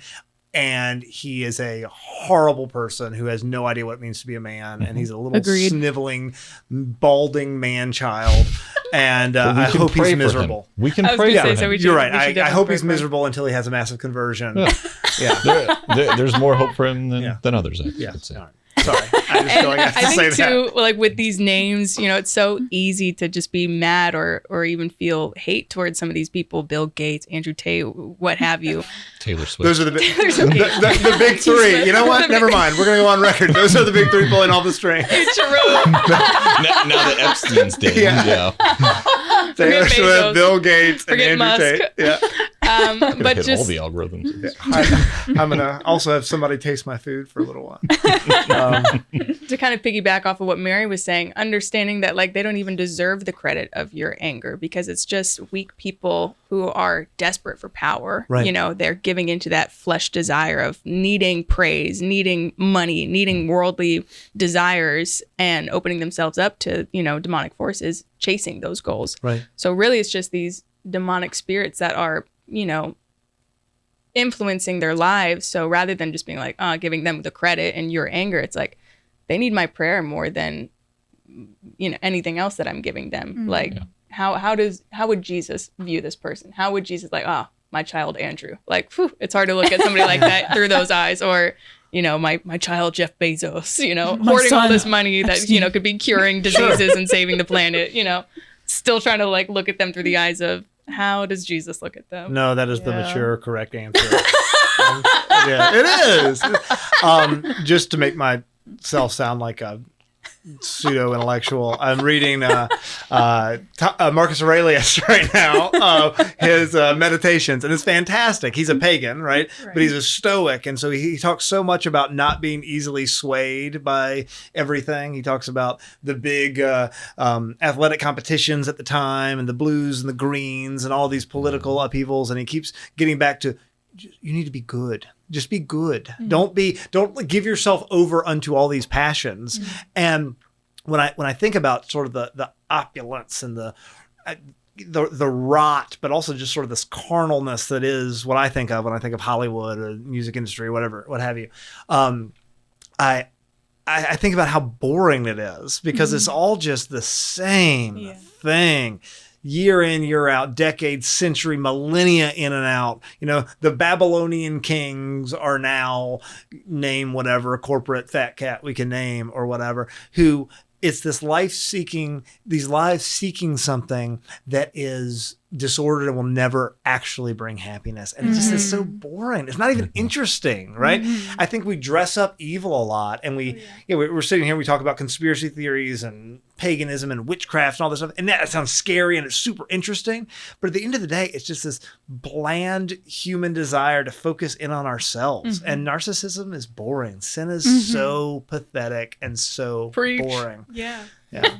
And he is a horrible person who has no idea what it means to be a man. And he's a little Agreed. sniveling, balding man-child. And But we I can hope pray he's for miserable. him. We can I was pray gonna for say, him. so we should- You're right. we should I definitely hope pray he's for him. miserable until he has a massive conversion. Yeah. Yeah. There's more hope for him than others, I Yeah. would say. All right. Sorry. I just feel like I have to I think say too, that. like with these names, it's so easy to just be mad or even feel hate towards some of these people, Bill Gates, Andrew Tate, what have you. Taylor Swift. Those are the big three. You know what? Never mind. We're going to go on record. Those are the big three pulling all the strings. now that Epstein's dead. Yeah. Taylor Forget Swift, Bezos. Bill Gates, and Forget Andrew Musk. Tate. Yeah. But Hit all just the algorithms. I'm going to also have somebody taste my food for a little while. to kind of piggyback off of what Mary was saying, understanding that like they don't even deserve the credit of your anger because it's just weak people who are desperate for power. Right. They're giving into that flesh desire of needing praise, needing money, needing worldly desires, and opening themselves up to, demonic forces chasing those goals. Right. So really it's just these demonic spirits that are, influencing their lives. So rather than just being like, giving them the credit and your anger, it's like they need my prayer more than, anything else that I'm giving them. Mm-hmm. Like how would Jesus view this person? How would Jesus like, my child Andrew? Like, it's hard to look at somebody like that through those eyes. Or, my child Jeff Bezos, hoarding all this money that, could be curing diseases and saving the planet, still trying to like look at them through the eyes of how does Jesus look at them? No, that is the Yeah. mature, correct answer. Yeah, it is. Just to make myself sound like a pseudo-intellectual, I'm reading Marcus Aurelius right now, his meditations, and it's fantastic. He's a pagan, right? But he's a Stoic, and so he talks so much about not being easily swayed by everything. He talks about the big athletic competitions at the time, and the blues and the greens, and all these political upheavals, and he keeps getting back to, you need to be good. Just be good. Mm-hmm. Don't give yourself over unto all these passions. Mm-hmm. And when I think about sort of the opulence and the rot, but also just sort of this carnalness that is what I think of when I think of Hollywood or music industry or whatever, what have you. I think about how boring it is because it's all just the same thing. Year in, year out, decade, century, millennia in and out. The Babylonian kings are now, name whatever, corporate fat cat we can name or whatever, who it's this these lives seeking something that is disordered and will never actually bring happiness. And it just is so boring. It's not even interesting, right? I think we dress up evil a lot, and we're sitting here, we talk about conspiracy theories and paganism and witchcraft and all this stuff, and that sounds scary and it's super interesting. But at the end of the day, it's just this bland human desire to focus in on ourselves. And narcissism is boring. Sin is so pathetic and so boring. Yeah.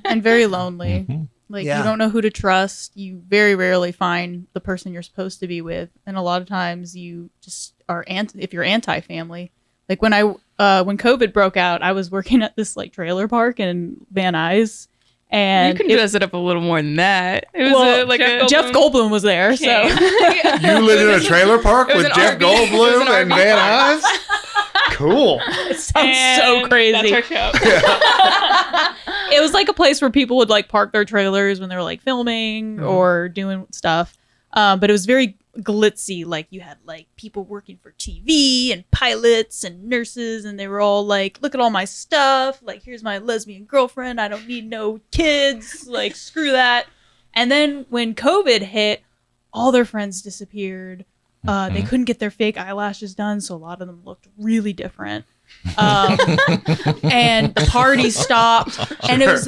And very lonely. Mm-hmm. Like you don't know who to trust. You very rarely find the person you're supposed to be with, and a lot of times you just are if you're anti-family. Like when COVID broke out, I was working at this like trailer park in Van Nuys, and you can dress it up a little more than that. It was Jeff Goldblum was there, so You lived in a trailer park with an Jeff RV. It was Goldblum an and RV Van park. Nuys? Cool. it sounds so crazy. That's our show. It was like a place where people would like park their trailers when they were like filming or doing stuff. But it was very glitzy. Like you had like people working for TV and pilots and nurses, and they were all like, look at all my stuff. Like, here's my lesbian girlfriend. I don't need no kids. Like, screw that. And then when COVID hit, all their friends disappeared. They couldn't get their fake eyelashes done, so a lot of them looked really different. And the party stopped, and it was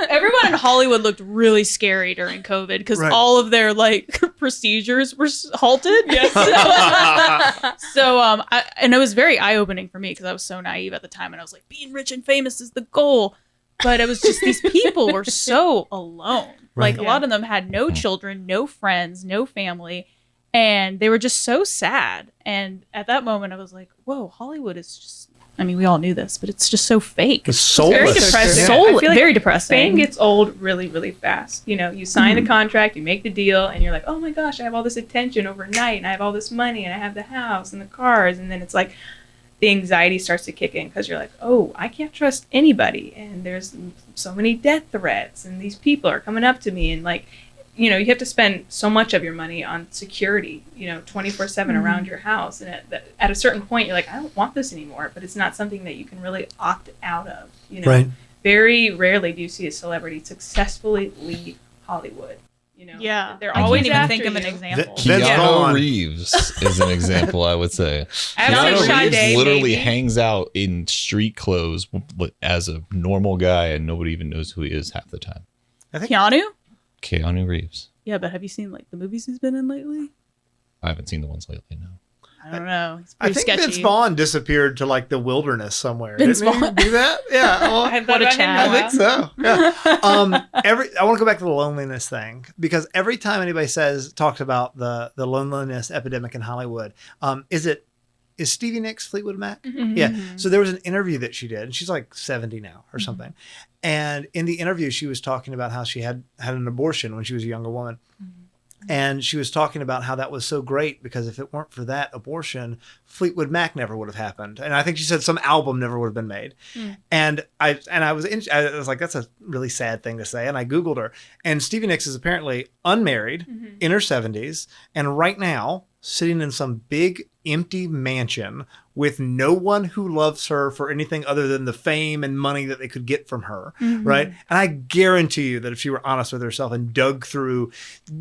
everyone in Hollywood looked really scary during COVID because all of their like procedures were halted. Yes. And it was very eye-opening for me because I was so naive at the time, and I was like, being rich and famous is the goal. But it was just these people were so alone. Like a lot of them had no children, no friends, no family. And they were just so sad. And at that moment, I was like, whoa, Hollywood is just, I mean, we all knew this, but it's just so fake. It's soulless. Very depressing. Soulless. I feel like Very depressing. Fame gets old really, really fast. You sign the contract, you make the deal, and you're like, oh my gosh, I have all this attention overnight, and I have all this money, and I have the house and the cars. And then it's like the anxiety starts to kick in because you're like, oh, I can't trust anybody. And there's so many death threats, and these people are coming up to me. And like, you know, you have to spend so much of your money on security, you know, 24/7 around your house. And at a certain point, you're like, I don't want this anymore. But it's not something that you can really opt out of. You know, Right. very rarely do you see a celebrity successfully leave Hollywood. You know, Yeah, they're I always can't even after think of an you. example. Vince Keanu Vaughn. Reeves is an example, I would say. I would say Keanu Reeves Sade, literally maybe. hangs out in street clothes as a normal guy, and nobody even knows who he is half the time. Keanu? Keanu Reeves. Yeah, but have you seen like the movies he's been in lately? I haven't seen the ones lately, no. I don't know. He's I pretty think sketchy. Vince Vaughn disappeared to like the wilderness somewhere. Vince Didn't he Vaughn? do that? Yeah. Well, I hadn't What thought a about him in Chad. I while. think so. Yeah. I want to go back to the loneliness thing because every time anybody talks about the loneliness epidemic in Hollywood, is Stevie Nicks Fleetwood Mac? Mhm. Yeah. So there was an interview that she did, and she's like 70 now or something. And in the interview, she was talking about how she had an abortion when she was a younger woman. And she was talking about how that was so great because if it weren't for that abortion, Fleetwood Mac never would have happened. And I think she said some album never would have been made. And I was like, that's a really sad thing to say. And I Googled her. And Stevie Nicks is apparently unmarried, in her 70s, and right now sitting in some big empty mansion with no one who loves her for anything other than the fame and money that they could get from her, right? And I guarantee you that if she were honest with herself and dug through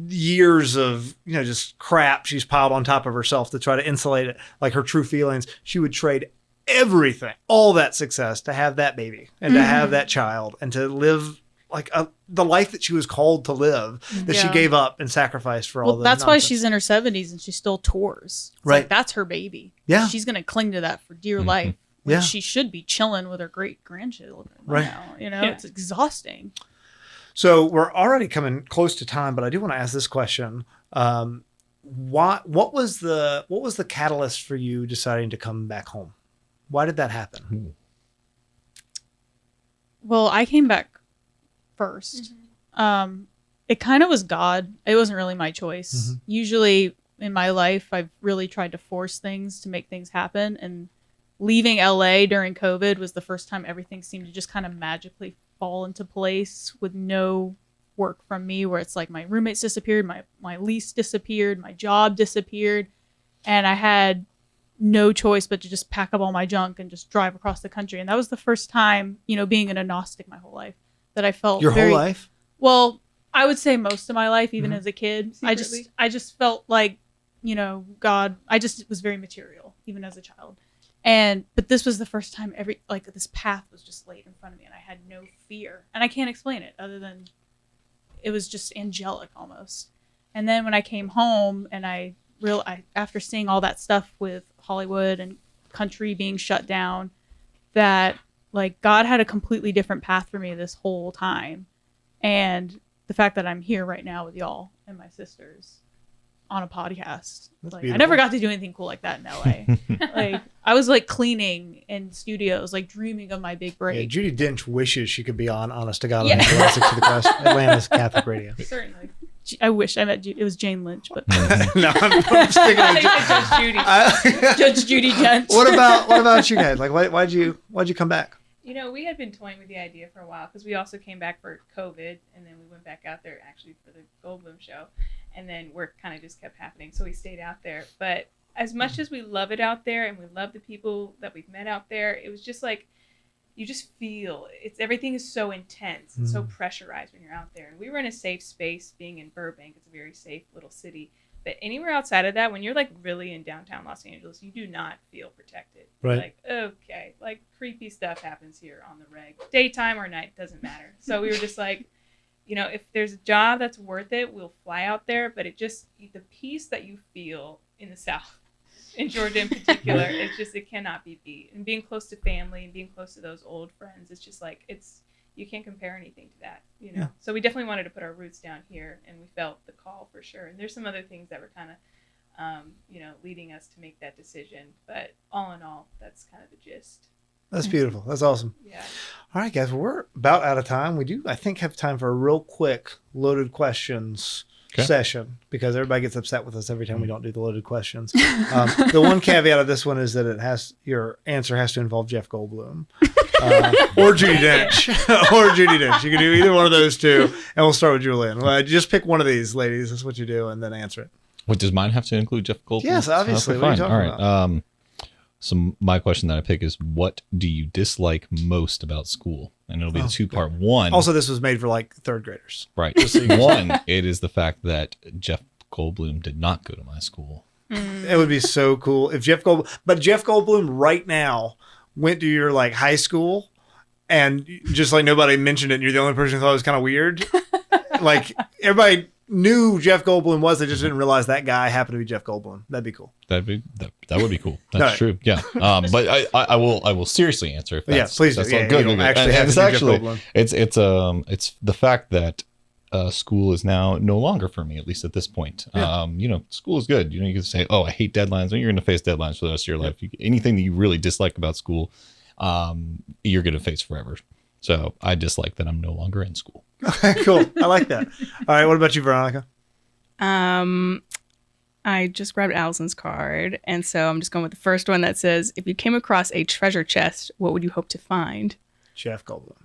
years of, you know, just crap she's piled on top of herself to try to insulate it, like her true feelings, she would trade everything, all that success to have that baby and to have that child and to live like the life that she was called to live, that she Yeah. gave up and sacrificed for all Well, the that's why nonsense. she's in her 70s and she still tours. It's Right. Like, that's her baby. Yeah. She's going to cling to that for dear life. When Yeah. She should be chilling with her great grandchildren Right. now. You know, Yeah. it's exhausting. So we're already coming close to time, but I do want to ask this question. What was the catalyst for you deciding to come back home? Why did that happen? Well, I came back first. It kind of was God. It wasn't really my choice. Usually in my life, I've really tried to force things to make things happen. And leaving LA during COVID was the first time everything seemed to just kind of magically fall into place with no work from me, where it's like my roommates disappeared, my lease disappeared, my job disappeared. And I had no choice but to just pack up all my junk and just drive across the country. And that was the first time, you know, being an agnostic my whole life, that I felt Your very, whole life? well, I would say most of my life, even as a kid. Secretly? I just felt like, you know, God, I just was very material, even as a child. But this was the first time this path was just laid in front of me and I had no fear. And I can't explain it other than it was just angelic almost. And then when I came home and I after seeing all that stuff with Hollywood and country being shut down, that like God had a completely different path for me this whole time. And the fact that I'm here right now with y'all and my sisters on a podcast. That's Like, I beautiful. never got to do anything cool like that in LA. Like I was like cleaning in studios, like dreaming of my big break. Yeah, Judi Dench wishes she could be on Honest to God Yeah. on Atlantic to the Quest, Atlanta's Catholic Radio. Certainly. I wish I met it was Jane Lynch, but No, I'm sticking I with think it's Judge Judy. Judge Judi Dench. what about you guys? Like, why'd you come back? You know, we had been toying with the idea for a while because we also came back for COVID and then we went back out there actually for the Goldblum show. And then work kind of just kept happening. So we stayed out there. But as much as we love it out there and we love the people that we've met out there, it was just like, you just feel everything is so intense and so pressurized when you're out there. And we were in a safe space being in Burbank. It's a very safe little city. But anywhere outside of that, when you're like really in downtown Los Angeles, you do not feel protected. Right. Like, okay, like creepy stuff happens here on the reg. Daytime or night, doesn't matter. So we were just like, you know, if there's a job that's worth it, we'll fly out there. But the peace that you feel in the South, in Georgia in particular, it cannot be beat. And being close to family and being close to those old friends, it's just like, you can't compare anything to that, you know? Yeah. So we definitely wanted to put our roots down here and we felt the call for sure. And there's some other things that were kind of, leading us to make that decision. But all in all, that's kind of the gist. That's beautiful. That's awesome. Yeah. All right, guys, we're about out of time. We do, I think, have time for a real quick loaded questions session because everybody gets upset with us every time we don't do the loaded questions. The one caveat of this one is that your answer has to involve Jeff Goldblum or Judi Dench. Or Judi Dench. You can do either one of those two, and we'll start with Julian. Just pick one of these, ladies. That's what you do, and then answer it. What, does mine have to include Jeff Goldblum? Yes, obviously. Okay, what are you fine. talking All about? right. So my question that I pick is, what do you dislike most about school? And it'll be the two-part. One. Also, this was made for like third graders. Right. One, it is the fact that Jeff Goldblum did not go to my school. It would be so cool if Jeff Goldblum right now went to your like high school and just like nobody mentioned it and you're the only person who thought it was kind of weird. Like everybody knew Jeff Goldblum was, they just didn't realize that guy happened to be Jeff Goldblum. That'd be cool. That would be cool. That's true. Yeah. But I will seriously answer. If that's, please do. that's Yeah, good. you don't Good. actually And have it's to do Jeff actually Goldblum. it's the fact that school is now no longer for me, at least at this point. Yeah. School is good. You can say, oh, I hate deadlines. Well, you're going to face deadlines for the rest of your life. Anything that you really dislike about school, you're going to face forever. So I dislike that I'm no longer in school. Okay, cool. I like that. All right. What about you, Veronica? I just grabbed Allison's card, and so I'm just going with the first one that says, if you came across a treasure chest, what would you hope to find? Jeff Goldblum.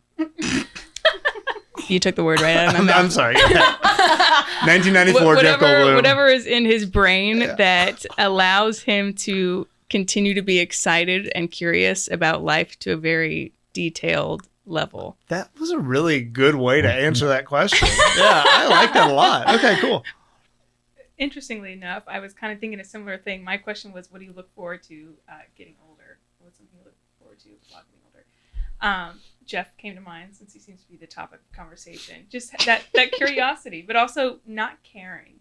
You took the word right out of my mouth. I'm sorry. 1994, Jeff Goldblum. Whatever is in his brain that allows him to continue to be excited and curious about life to a very detailed level. That was a really good way to answer that question. Yeah, I like that a lot. Okay, cool. Interestingly enough, I was kind of thinking a similar thing. My question was, what do you look forward to getting older? What's something you look forward to while getting older? Jeff came to mind since he seems to be the topic of conversation. Just that curiosity, but also not caring,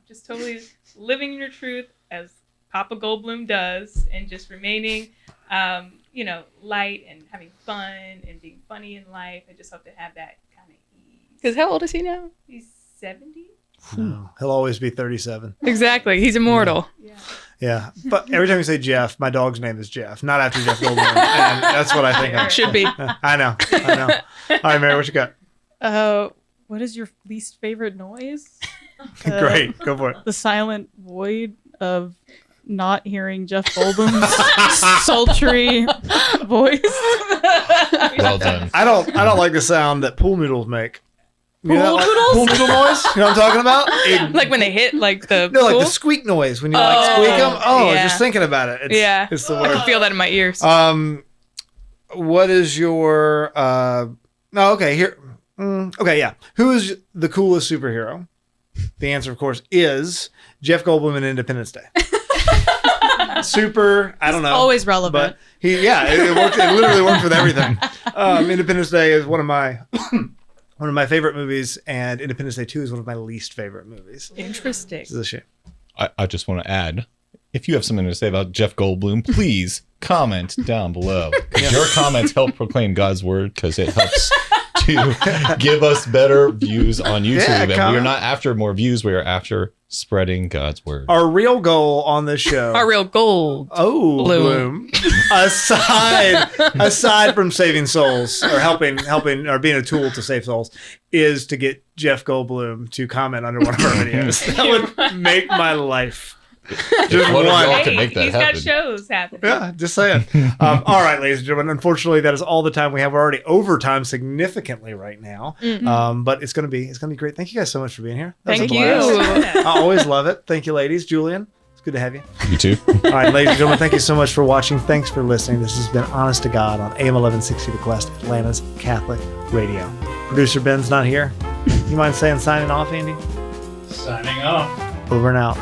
just totally living your truth as Papa Goldblum does and just remaining, light and having fun and being funny in life. I just hope to have that kind of ease. Because how old is he now? He's 70. No, he'll always be 37. Exactly. He's immortal. Yeah. Yeah. But every time you say Jeff, my dog's name is Jeff, not after Jeff Goldblum. And that's what I think of. Should be. I know. All right, Mary, what you got? What is your least favorite noise? Great. Go for it. The silent void of not hearing Jeff Goldblum's sultry voice. Well done. I don't like the sound that pool noodles make. Pool noodles? Pool noodle noise? You know what I'm talking about? Like when they hit like the No, like pool? the squeak noise when you like squeak them. Oh, yeah. just thinking about it. It's the I worst. can feel that in my ears. What is your okay, here. Okay, yeah. Who is the coolest superhero? The answer, of course, is Jeff Goldblum in Independence Day. Super, I don't know. Always relevant. But it worked. It literally worked with everything. Independence Day is one of my favorite movies, and Independence Day 2 is one of my least favorite movies. Interesting. This is a shame. I just want to add, if you have something to say about Jeff Goldblum, please comment down below. 'Cause your comments help proclaim God's word, because it helps to give us better views on YouTube. Yeah, And we are comment. not after more views. We are after spreading God's word. Our real goal on this show. Our real gold. Bloom. Aside from saving souls or helping or being a tool to save souls, is to get Jeff Goldblum to comment under one of our videos. That would make my life. Just What a one. goal to make that he's happen. got shows happening. Yeah, just saying. All right, ladies and gentlemen. Unfortunately, that is all the time we have. We're already over time significantly right now. But it's gonna be great. Thank you guys so much for being here. That was Thank a you. blast. I always love it. Thank you, ladies. Julian, it's good to have you. You too. All right, ladies and gentlemen, thank you so much for watching. Thanks for listening. This has been Honest to God on AM 1160 The Quest, Atlanta's Catholic Radio. Producer Ben's not here. You mind saying signing off, Andy? Signing off. Over and out.